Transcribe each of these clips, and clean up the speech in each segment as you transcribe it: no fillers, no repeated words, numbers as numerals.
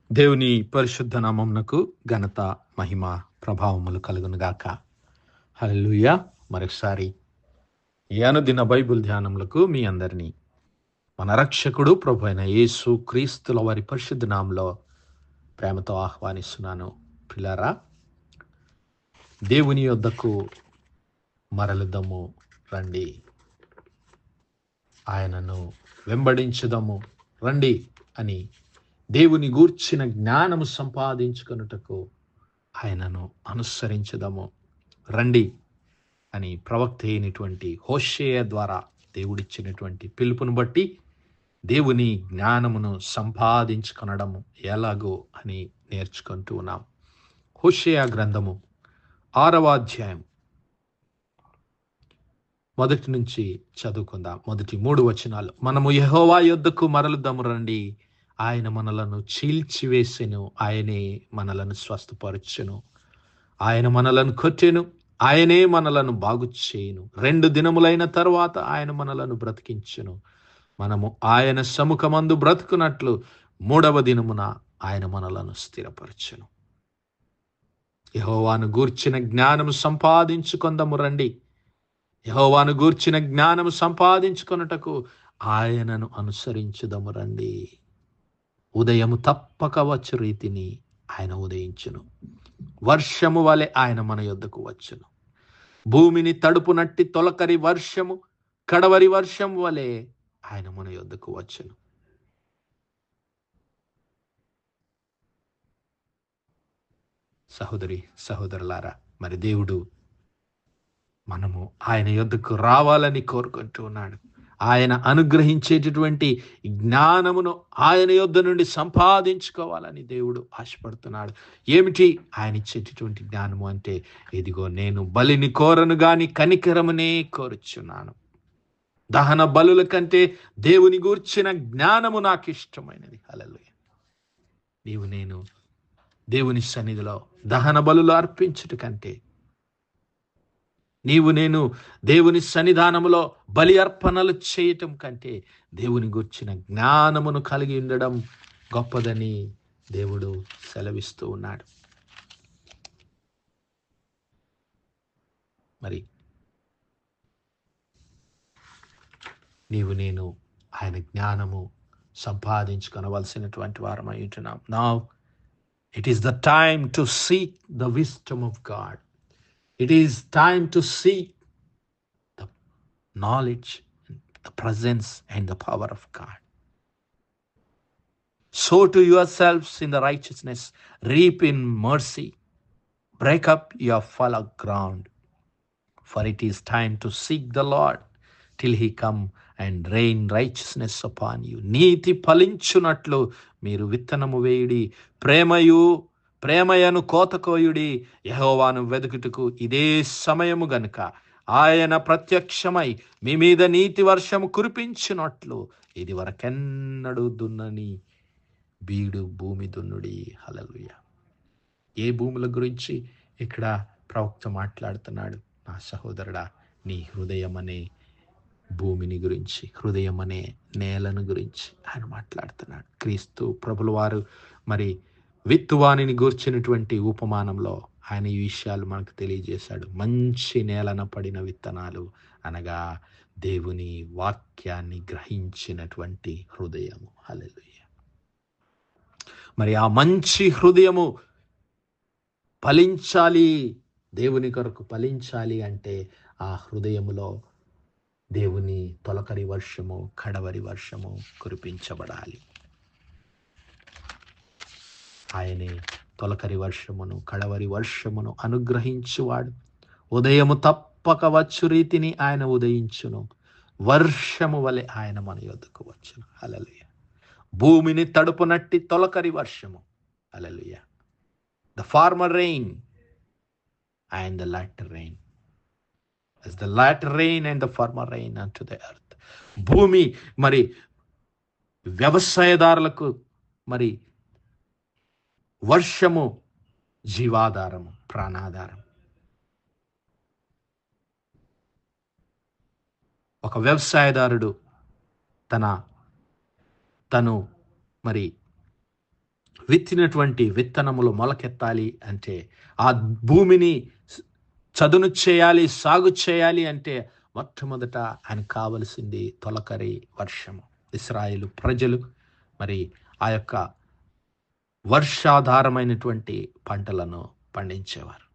దేవుని పరిశుద్ధ నామమునకు ఘనత, మహిమ, ప్రభావములు కలుగునుగాక. హల్లెలూయా. మరొకసారి ఈ అనుదిన బైబిల్ ధ్యానములకు మీ అందరినీ మన రక్షకుడు ప్రభు అయిన యేసు క్రీస్తుల వారి పరిశుద్ధ నామంలో ప్రేమతో ఆహ్వానిస్తున్నాను. పిల్లారా, దేవుని యొద్దకు మరలుదము రండి, ఆయనను వెంబడించుదము రండి అని దేవుని గూర్చిన జ్ఞానము సంపాదించుకొనుటకు ఆయనను అనుసరించుదము రండి అని ప్రవక్త అయినటువంటి హోషేయ ద్వారా దేవుడిచ్చినటువంటి పిలుపును బట్టి దేవుని జ్ఞానమును సంపాదించుకొనడం ఎలాగో అని నేర్చుకుంటూ ఉన్నాం. హోషేయ గ్రంథము 6వ అధ్యాయం మొదటి నుంచి చదువుకుందాం. మొదటి 3 వచనాలు. మనము యెహోవా యొద్దకు మరలుదము రండి, ఆయన మనలను చీల్చివేసెను, ఆయనే మనలను స్వస్థపరచెను, ఆయన మనలను కొట్టెను, ఆయనే మనలను బాగు చేయును. 2 దినములైన తరువాత ఆయన మనలను బ్రతికించును. మనము ఆయన సముఖమందు బ్రతుకున్నట్లు 3వ దినమున ఆయన మనలను స్థిరపరచును. యెహోవాను గూర్చిన జ్ఞానము సంపాదించుకొందము రండి. యెహోవాను గూర్చిన జ్ఞానము సంపాదించుకొనుటకు ఆయనను అనుసరించుదము రండి. ఉదయము తప్పక వచ్చు రీతిని ఆయన ఉదయించును, వర్షము వలె ఆయన మన యొద్దకు వచ్చును. భూమిని తడుపునట్టి తొలకరి వర్షము, కడవరి వర్షం వలె ఆయన మన యొద్దకు వచ్చును. సహోదరి సహోదరులారా, మరి దేవుడు మనము ఆయన యొద్దకు రావాలని కోరుకుంటూ ఉన్నాడు. ఆయన అనుగ్రహించేటటువంటి జ్ఞానమును ఆయన యొద్ద నుండి సంపాదించుకోవాలని దేవుడు ఆశపడుతున్నాడు. ఏమిటి ఆయన ఇచ్చేటటువంటి జ్ఞానము అంటే, ఇదిగో నేను బలిని కోరను గాని కనికరమునే కోరుచున్నాను. దహన బలుల కంటే దేవుని గూర్చిన జ్ఞానము నాకు ఇష్టమైనది. హల్లెలూయా. నేను దేవుని సన్నిధిలో దహన బలులు అర్పించుట కంటే, నేను దేవుని సన్నిధానములో బలి అర్పణలు చేయటం కంటే దేవుని గుర్చిన జ్ఞానమును కలిగి ఉండడం గొప్పదని దేవుడు సెలవిస్తూ ఉన్నాడు. మరి నేను ఆయన జ్ఞానము సంపాదించుకొనవలసినటువంటి వారమై ఉంటున్నాం. Now it is the time to seek the wisdom of God. It is time to seek the knowledge, the presence and the power of God. Sow to yourselves in the righteousness, reap in mercy, break up your fallow ground. For it is time to seek the Lord till he come and rain righteousness upon you. నీతి ఫలించునట్లు మీరు విత్తనము వేయుడి, ప్రేమయను కోతకోయుడి. యెహోవాను వెదుకుటకు ఇదే సమయము గనుక ఆయన ప్రత్యక్షమై మీ మీద నీతి వర్షము కురిపించినట్లు ఇది వరకెన్నడూ దున్నని బీడు భూమి దున్నుడి. హల్లెలూయా. ఏ భూముల గురించి ఇక్కడ ప్రవక్త మాట్లాడుతున్నాడు? నా సహోదరుడా, నీ హృదయం అనే భూమిని గురించి, హృదయం అనే నేలను గురించి ఆయన మాట్లాడుతున్నాడు. క్రీస్తు ప్రభుల వారు మరి విత్తువానిని గూర్చినటువంటి ఉపమానంలో ఆయన ఈ విషయాలు మనకు తెలియజేశాడు. మంచి నేలన పడిన విత్తనాలు అనగా దేవుని వాక్యాన్ని గ్రహించినటువంటి హృదయము. హల్లెలూయా. మరి ఆ మంచి హృదయము ఫలించాలి, దేవుని కొరకు ఫలించాలి అంటే ఆ హృదయములో దేవుని తొలకరి వర్షము, కడవరి వర్షము కురిపించబడాలి. ఆయనే తొలకరి వర్షమును, కడవరి వర్షమును అనుగ్రహించువాడు. ఉదయము తప్పక వచ్చు రీతిని ఆయన ఉదయించును, వర్షము వలె ఆయన మన యొద్దకు వచ్చును. హల్లెలూయా. భూమిని తడుపునట్టి తొలకరి వర్షము. హల్లెలూయా. The former rain and the latter rain. As the latter rain and the former rain unto the earth. భూమి మరి వ్యవసాయదారులకు మరి వర్షము జీవాధారము, ప్రాణాధారం. ఒక వ్యవసాయదారుడు తను మరి విత్తినటువంటి విత్తనములు మొలకెత్తాలి అంటే, ఆ భూమిని చదును చేయాలి, సాగు చేయాలి అంటే మొట్టమొదట ఆయనకు కావలసింది తొలకరి వర్షము. ఇశ్రాయేలు ప్రజలు మరి ఆ యొక్క వర్షాధారమైనటువంటి పంటలను పండించేవారు.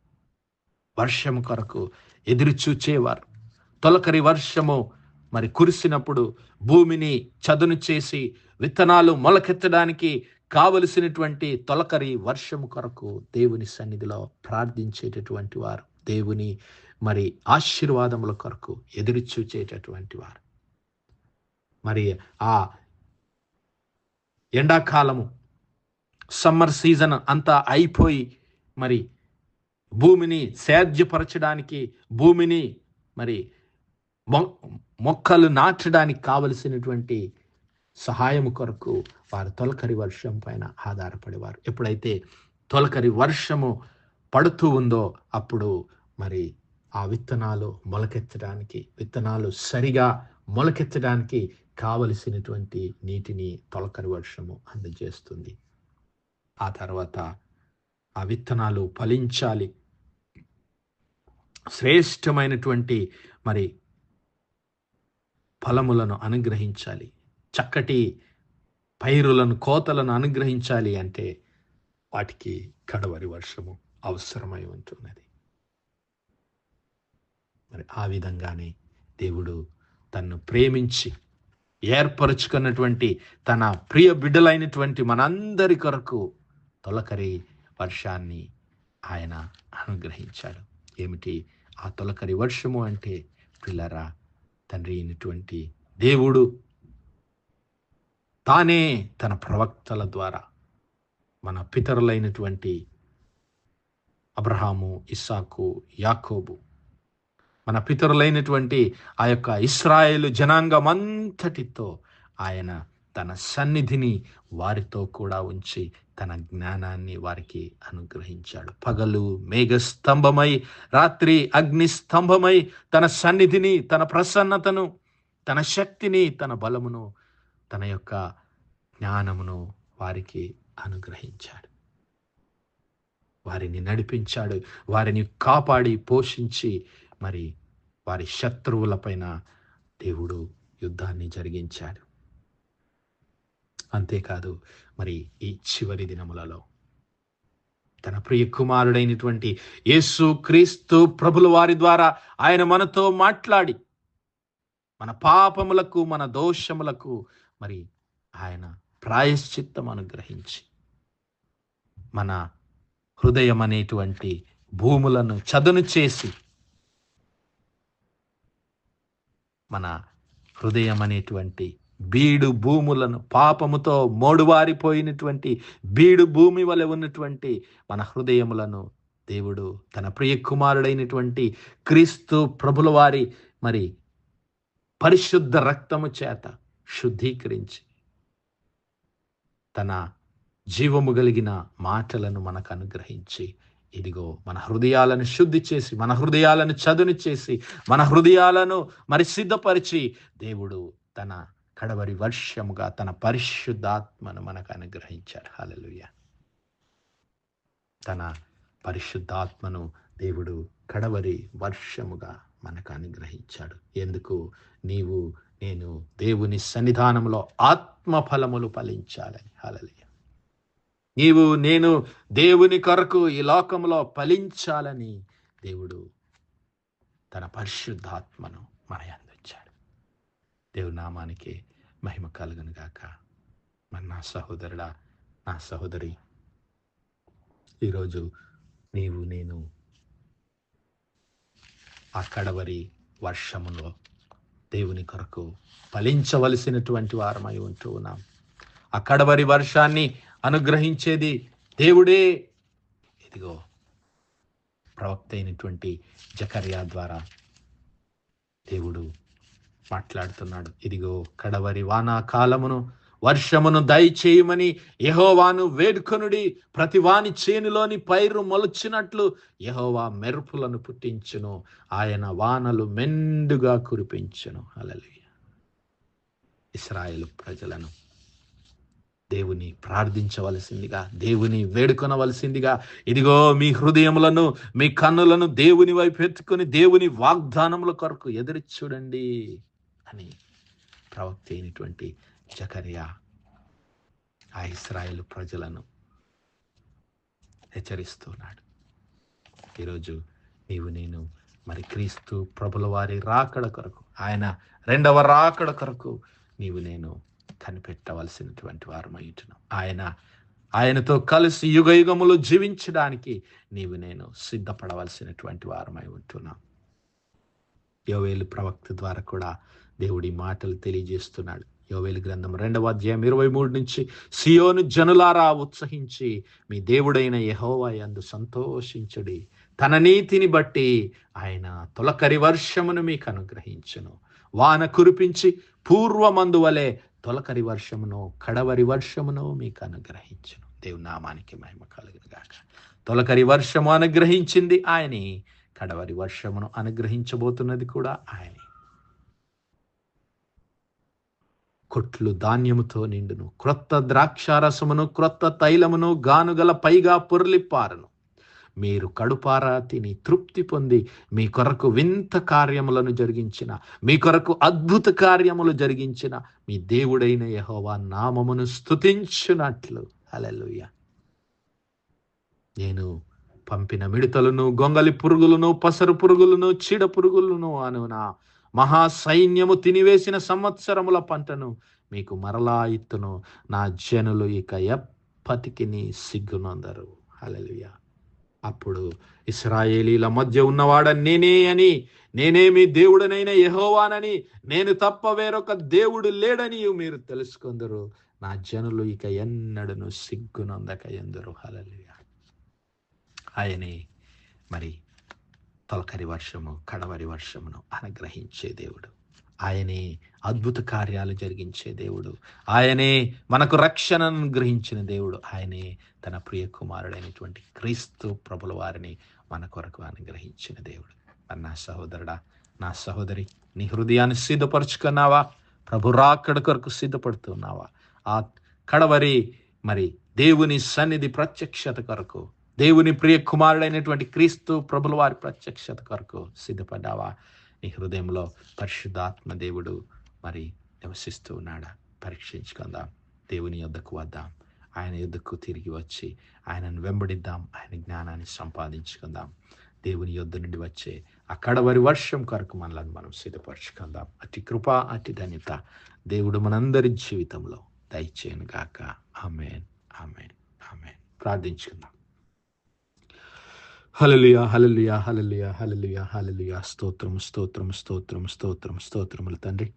వర్షము కొరకు ఎదురు చూచేవారు. తొలకరి వర్షము మరి కురిసినప్పుడు భూమిని చదును చేసి విత్తనాలు మొలకెత్తడానికి కావలసినటువంటి తొలకరి వర్షము కొరకు దేవుని సన్నిధిలో ప్రార్థించేటటువంటి వారు, దేవుని మరి ఆశీర్వాదముల కొరకు ఎదురు చూచేటటువంటి వారు. మరి ఆ ఎండాకాలము సమ్మర్ సీజన్ అంతా అయిపోయి మరి భూమిని సేద్యపరచడానికి, భూమిని మరి మొక్కలు నాటడానికి కావలసినటువంటి సహాయము కొరకు వారు తొలకరి వర్షం పైన ఆధారపడేవారు. ఎప్పుడైతే తొలకరి వర్షము పడుతూ ఉందో అప్పుడు మరి ఆ విత్తనాలు మొలకెత్తడానికి, విత్తనాలు సరిగా మొలకెత్తడానికి కావలసినటువంటి నీటిని తొలకరి వర్షము అందజేస్తుంది. ఆ తర్వాత ఆ విత్తనాలు ఫలించాలి, శ్రేష్టమైనటువంటి మరి ఫలములను అనుగ్రహించాలి, చక్కటి పైరులను, కోతలను అనుగ్రహించాలి అంటే వాటికి కడవరి వర్షము అవసరమై ఉంటున్నది. మరి ఆ విధంగానే దేవుడు తన్ను ప్రేమించి ఏర్పరుచుకున్నటువంటి తన ప్రియ బిడ్డలైనటువంటి మనందరి కొరకు తొలకరి వర్షాన్ని ఆయన అనుగ్రహించాడు. ఏమిటి ఆ తొలకరి వర్షము అంటే? పిల్లరా, తండ్రి అయినటువంటి దేవుడు తానే తన ప్రవక్తల ద్వారా మన పితరులైనటువంటి అబ్రహాము, ఇస్సాకు, యాకోబు, మన పితరులైనటువంటి ఆ యొక్క ఇశ్రాయేలు జనాంగం అంతటితో ఆయన తన సన్నిధిని వారితో కూడా ఉంచి తన జ్ఞానాన్ని వారికి అనుగ్రహించాడు. పగలు మేఘస్తంభమై, రాత్రి అగ్ని స్తంభమై తన సన్నిధిని, తన ప్రసన్నతను, తన శక్తిని, తన బలమును, తన యొక్క జ్ఞానమును వారికి అనుగ్రహించాడు. వారిని నడిపించాడు, వారిని కాపాడి పోషించి మరి వారి శత్రువులపైన దేవుడు యుద్ధాన్ని జరిగించాడు. అంతేకాదు, మరి ఈ చివరి దినములలో తన ప్రియ కుమారుడైనటువంటి యేసు క్రీస్తు ప్రభుల వారి ద్వారా ఆయన మనతో మాట్లాడి మన పాపములకు, మన దోషములకు మరి ఆయన ప్రాయశ్చిత్తం అనుగ్రహించి మన హృదయం అనేటువంటి భూములను చదును చేసి, మన హృదయం అనేటువంటి బీడు భూములను, పాపముతో మోడువారిపోయినటువంటి బీడు భూమి వలె ఉన్నటువంటి మన హృదయములను దేవుడు తన ప్రియ కుమారుడైనటువంటి క్రీస్తు ప్రభుల వారి మరి పరిశుద్ధ రక్తము చేత శుద్ధీకరించి తన జీవము కలిగిన మాటలను మనకు అనుగ్రహించి, ఇదిగో మన హృదయాలను శుద్ధి చేసి, మన హృదయాలను చదును చేసి, మన హృదయాలను మరి సిద్ధపరిచి దేవుడు తన కడవరి వర్షముగా తన పరిశుద్ధాత్మను మనకు అనుగ్రహించాడు. హల్లెలూయా. తన పరిశుద్ధాత్మను దేవుడు కడవరి వర్షముగా మనకు అనుగ్రహించాడు. ఎందుకు? నీవు నేను దేవుని సన్నిధానంలో ఆత్మ ఫలములు ఫలించాలని. హల్లెలూయా. నీవు నేను దేవుని కొరకు ఈ లోకంలో ఫలించాలని దేవుడు తన పరిశుద్ధాత్మను మన అందించాడు. దేవుని నామానికి మహిమ కలుగును గాక. మరి నా సహోదరుడా, నా సహోదరి, ఈరోజు నీవు నేను ఆ కడవరి వర్షములో దేవుని కొరకు ఫలించవలసినటువంటి వారమై ఉంటూ ఉన్నాం. ఆ కడవరి వర్షాన్ని అనుగ్రహించేది దేవుడే. ఇదిగో ప్రవక్త అయినటువంటి జకర్యా ద్వారా దేవుడు మాట్లాడుతున్నాడు. ఇదిగో కడవరి వానాకాలమును వర్షమును దయచేయమని యెహోవాను వేడుకొనుడి. ప్రతి వాని చేనులోని పైరు మొలచినట్లు యెహోవా మెరుపులను పుట్టించును, ఆయన వానలు మెండుగా కురిపించును. హల్లెలూయా. ఇశ్రాయేలు ప్రజలను దేవుని ప్రార్థించవలసిందిగా, దేవుని వేడుకొనవలసిందిగా, ఇదిగో మీ హృదయములను, మీ కన్నులను దేవుని వైపు ఎత్తుకొని దేవుని వాగ్దానముల కొరకు ఎదురు చూడండి అని ప్రవక్త అయినటువంటి జకర్యా ఆ ఇశ్రాయేలు ప్రజలను హెచ్చరిస్తున్నాడు. ఈరోజు నీవు నేను మరి క్రీస్తు ప్రభుల వారి రాకడ కొరకు, ఆయన రెండవ రాకడ కొరకు నీవు నేను కనిపెట్టవలసినటువంటి వారమై ఉంటున్నాం. ఆయనతో కలిసి యుగ యుగములు జీవించడానికి నీవు నేను సిద్ధపడవలసినటువంటి వారమై ఉంటున్నాం. యోవేలు ప్రవక్త ద్వారా కూడా దేవుడి మాటలు తెలియజేస్తున్నాడు. యోవేలు గ్రంథం 2వ అధ్యాయం 23 నుంచి, సియోను జనులారా ఉత్సహించి మీ దేవుడైన యెహోవా యందు సంతోషించుడి. తన నీతిని బట్టి ఆయన తొలకరి వర్షమును మీకు అనుగ్రహించును. వాన కురిపించి పూర్వమందు వలె తొలకరి వర్షమును కడవరి వర్షమును మీకు అనుగ్రహించును. దేవుని నామానికి మహిమ కలుగును గాక. తొలకరి వర్షము అనుగ్రహించింది ఆయనే, కడవరి వర్షమును అనుగ్రహించబోతున్నది కూడా ఆయనే. కొట్లు ధాన్యముతో నిండును, క్రొత్త ద్రాక్షారసమును క్రొత్త తైలమును గానుగల పైగా పొర్లిపారను. మీరు కడుపారా తిని తృప్తి పొంది మీ కొరకు వింత కార్యములను జరిగించిన, మీ కొరకు అద్భుత కార్యములు జరిగించిన మీ దేవుడైన యెహోవా నామమును స్తుతించునట్లు. హల్లెలూయా. నేను పంపిన మిడతలను, గొంగలి పురుగులను, పసరు పురుగులను, చీడ పురుగులను అను నా మహాసైన్యము తినివేసిన సంవత్సరముల పంటను మీకు మరలా ఇత్తును. నా జనులు ఇక ఎప్పటికి సిగ్గునందరు. హల్లెలూయా. అప్పుడు ఇశ్రాయేలీల మధ్య ఉన్నవాడ నేనే అని, నేనే మీ దేవుడనైన యెహోవానని, నేను తప్ప వేరొక దేవుడు లేడని మీరు తెలుసుకొందరు. నా జనులు ఇక ఎన్నడను సిగ్గునందక ఎందరు. హల్లెలూయా. ఆయనే మరి తొలకరి వర్షము కడవరి వర్షమును అనుగ్రహించే దేవుడు. ఆయనే అద్భుత కార్యాలు జరిగించే దేవుడు. ఆయనే మనకు రక్షణను అనుగ్రహించిన దేవుడు. ఆయనే తన ప్రియ కుమారుడైనటువంటి క్రీస్తు ప్రభుల వారిని మన కొరకు అనుగ్రహించిన దేవుడు. నా సహోదరుడా, నా సహోదరి, నీ హృదయాన్ని సిద్ధపరచుకున్నావా? ప్రభు రాకడ కొరకు సిద్ధపడుతున్నావా? ఆ కడవరి మరి దేవుని సన్నిధి ప్రత్యక్షత కొరకు, దేవుని ప్రియ కుమారుడైనటువంటి క్రీస్తు ప్రభుల వారి ప్రత్యక్షత కొరకు సిద్ధపడ్డావా? నీ హృదయంలో పరిశుద్ధాత్మ దేవుడు మరి నివసిస్తూ ఉన్నాడా? పరీక్షించుకుందాం. దేవుని యొద్దకు వద్దాం. ఆయన యొద్దకు తిరిగి వచ్చి ఆయనను వెంబడిద్దాం. ఆయన జ్ఞానాన్ని సంపాదించుకుందాం. దేవుని యొద్ద నుండి వచ్చే ఆ కడవరి వర్షం కొరకు మనల్ని మనం సిద్ధపరచుకుందాం. అతి కృప, అతి ధన్యత దేవుడు మనందరి జీవితంలో దయచేయను గాక. ఆమేన్, ఆమేన్, ఆమేన్. ప్రార్థించుకుందాం. హల్లెలూయా, హల్లెలూయా, హల్లెలూయా, హల్లెలూయా, హల్లెలూయా. స్తోత్రం, స్తోత్రం, స్తోత్రం, స్తోత్రం, స్తోత్రములు తండ్రి.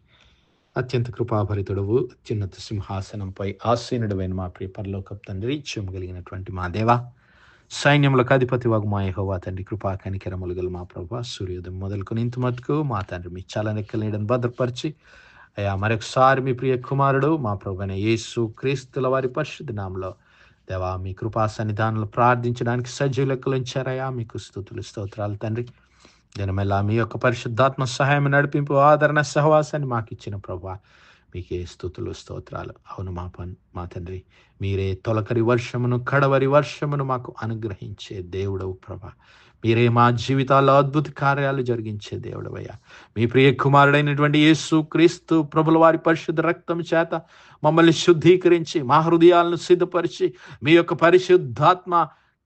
అత్యంత కృపాభరితుడవు, అత్యున్నత సింహాసనంపై ఆసీనుడవైన మా ప్రియ పరలోకపు తండ్రి, జీవము కలిగినటువంటి మా దేవా, సైన్యములకు అధిపతి వగు మా యెహోవా తండ్రి, కృపా కనికరములు గల మా ప్రభువా, సూర్యోదయం మొదలుకొని ఇంత మటుకు మా తండ్రి మీ చాలా లెక్కలేడని భద్రపరిచి అయ్యా మరొకసారి మీ ప్రియ కుమారుడు మా ప్రభువైన యేసు క్రీస్తుల వారి పరిశుద్ధ నామములో దేవా మీ కృపా సన్నిధానంలో ప్రార్థించడానికి సజీవ లెక్కలు ఉంచారయ్యా. మీకు స్తుతులు, స్తోత్రాలు తండ్రి. దినమెల్లా మీ యొక్క పరిశుద్ధాత్మ సహాయం, నడిపింపు, ఆదరణ, సహవాసాన్ని మాకు ఇచ్చిన ప్రభువా మీకే స్తుతులు, స్తోత్రాలు. అవును మా తండ్రి, మీరే తొలకరి వర్షమును కడవరి వర్షమును మాకు అనుగ్రహించే దేవుడవు ప్రభా. మీరే మా జీవితాల్లో అద్భుత కార్యాలు జరిగించే దేవుడవయ్యా. మీ ప్రియ కుమారుడైనటువంటి యేసు క్రీస్తు ప్రభుల వారి పరిశుద్ధ రక్తం చేత మమ్మల్ని శుద్ధీకరించి మా హృదయాలను సిద్ధపరిచి మీ యొక్క పరిశుద్ధాత్మ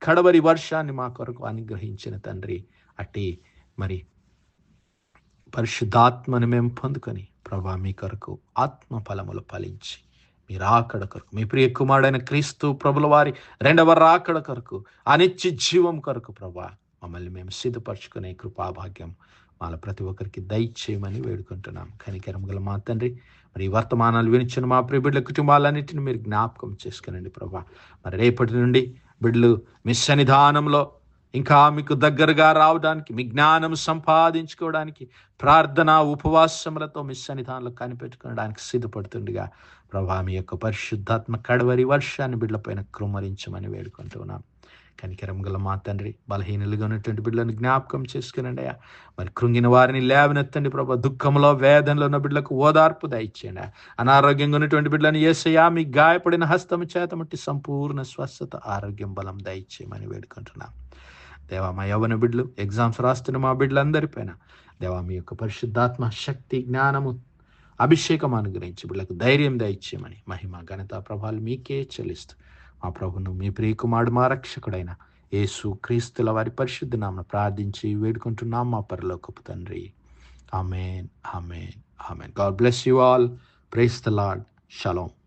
కడవరి వర్షాన్ని మా కొరకు అనుగ్రహించిన తండ్రి, అట్టి మరి పరిశుద్ధాత్మను మేము పొందుకొని ప్రభా మీ కొరకు ఆత్మ ఫలములు ఫలించి మీ రాకడ కొరకు, మీ ప్రియ కుమారుడైన క్రీస్తు ప్రభుల వారి రెండవ రాకడ కొరకు, అనిత్య జీవం కొరకు ప్రభా మమ్మల్ని మేము సిద్ధపరచుకునే కృపాభాగ్యం వాళ్ళ ప్రతి ఒక్కరికి దయచేయమని వేడుకుంటున్నాం. కనికరం గల మా తండ్రి, మరి ఈ వర్తమానాలు వినిచిన మా ప్రియ బిడ్డల కుటుంబాలన్నింటినీ మీరు జ్ఞాపకం చేసుకునండి ప్రభా. మరి రేపటి నుండి బిడ్డలు మీ సన్నిధానంలో ఇంకా మీకు దగ్గరగా రావడానికి, మీ జ్ఞానం సంపాదించుకోవడానికి, ప్రార్థన ఉపవాసములతో మీ సన్నిధానంలో కనిపెట్టుకోవడానికి సిద్ధపడుతుండగా ప్రభా మీ యొక్క పరిశుద్ధాత్మ కడవరి వర్షాన్ని బిడ్డలపైన కృమ్మరించమని వేడుకుంటున్నాం. కనికరం గల మా తండ్రి, బలహీనులుగా ఉన్నటువంటి బిడ్డలను జ్ఞాపకం చేసుకునండి అయ్యా. మరి కృంగిన వారిని లేవనెత్తండి ప్రభా. దుఃఖంలో వేదనలో ఉన్న బిడ్డలకు ఓదార్పు దయచేయండి. అనారోగ్యంగా ఉన్నటువంటి బిడ్డలను యేసయ్యా మీ గాయపడిన హస్తము చేత ముట్టి సంపూర్ణ స్వస్థత, ఆరోగ్యం, బలం దయచేయమని వేడుకుంటున్నాం. దేవా, మా యవ్వన బిడ్డలు ఎగ్జామ్స్ రాస్తున్న మా బిడ్డలందరిపైన దేవా మీ యొక్క పరిశుద్ధాత్మ శక్తి, జ్ఞానము, అభిషేకం అనుగ్రహించి బిడ్డలకు ధైర్యం దయచేయమని మహిమ, ఘనత, ప్రభావాలు మీకే చెల్లిస్తూ మా ప్రభును, మీ ప్రియకుమారుడు, మా రక్షకుడైన యేసు క్రీస్తుల వారి పరిశుద్ధ నామమున ప్రార్థించి వేడుకుంటున్నాం మా పరలోకపు తండ్రి. ఆమేన్, ఆమేన్, ఆమేన్. God bless you all. Praise the Lord. Shalom.